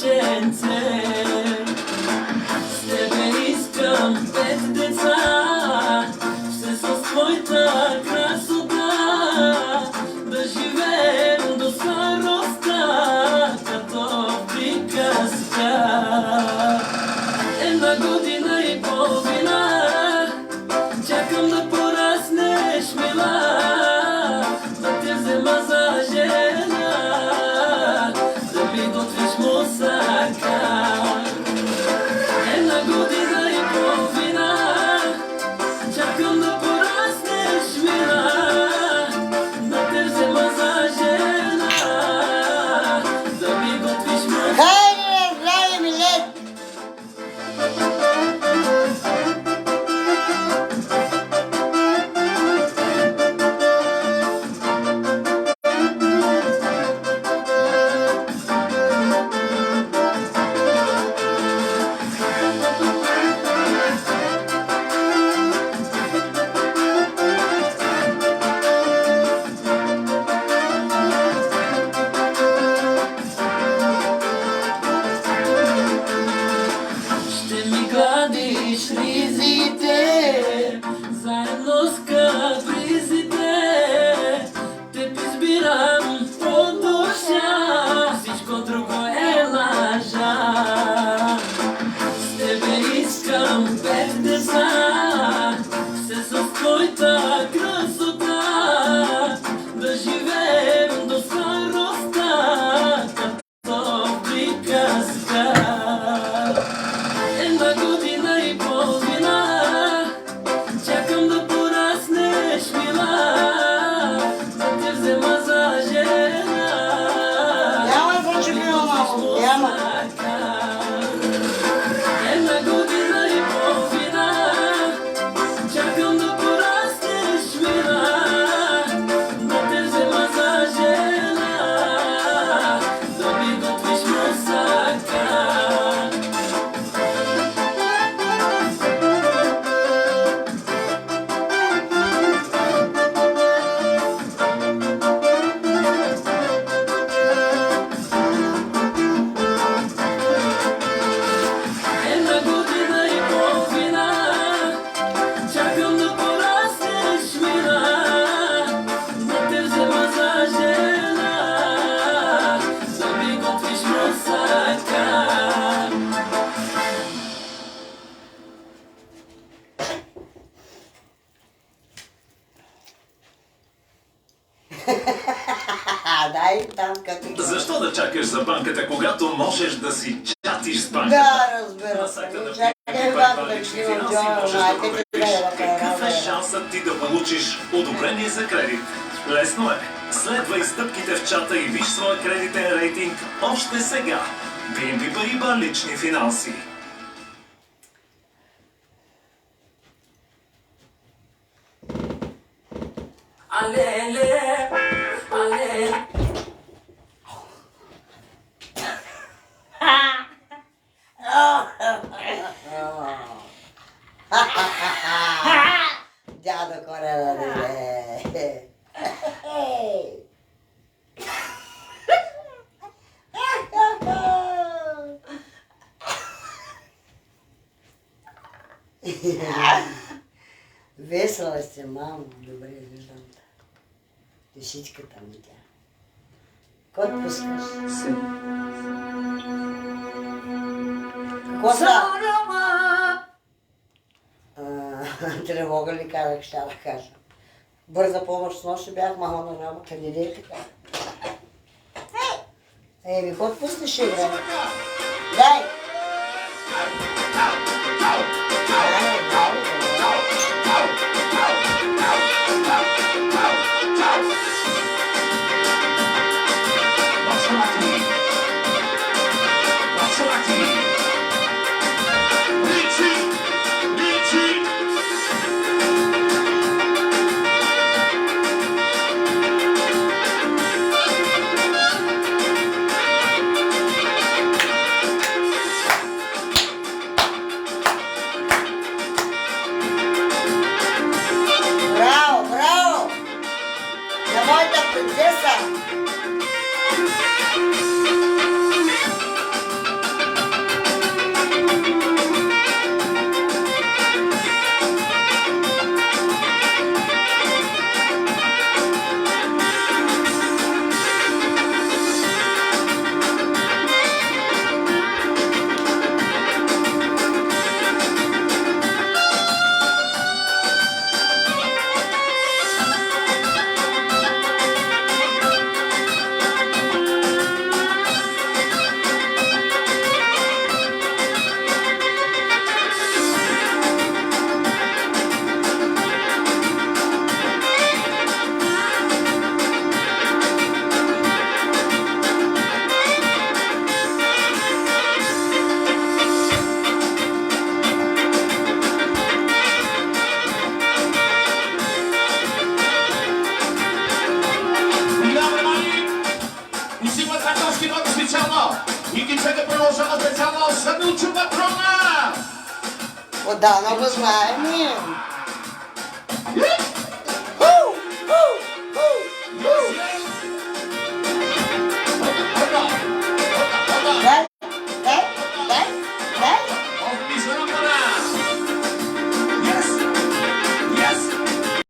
момиченце. С тебе искам 5 деца, все с твоята красота, да живеем до староста, като приказка. 1,5 година чакам да пораснеш, мила, да те взема за жена, да ми готвиш мусака. 1,5 година чакам да пораснеш, мила, да те взема за жена, да ми готвиш мусака. Хайде, здраве, милет! Ще ми гладиш ризите, заедно с капризите. Теб избирам по душа, всичко друго е лъжа. С тебе искам 5 деца, все с твоята красота, да живеем до староста, като приказка. 1,5 година чакам да пораснеш, мила, да те взема за жена, Няма да почепи, мамо, няма. 1,5 година чакам да пораснеш, мила, да те взема за жена, да ми готвиш мусака. Една година и половина чакам да пораснеш, мила, да те взема за жена, да ми готвиш мусака. Дай там като... Защо да чакаш за банката, когато можеш да си чатиш с банката? Да, разбира На се. сайта на Чакай, BNP банка, Paribas че Лични имам финанси джоба, можеш да майка ти провериш гледа, какъв е бе. шансът ти да получиш одобрение за кредит. Лесно е. Следвай стъпките в чата и виж своя кредитен рейтинг още сега. BNP Paribas Лични финанси. Алеле, алеле. Дядо Корена, бе. Весела сте, мамо. Добре, виждам те. Душичката ми тя. Кой пускаш? Какво са? Тревога ли казах, ще да кажа. Бърза помощ с нощ бях, мама на работа, не дей така. Еми, кой пуснеш игра? Дай! Tańczenie położę obiecano, szanuciu patrona! Подано го знаем.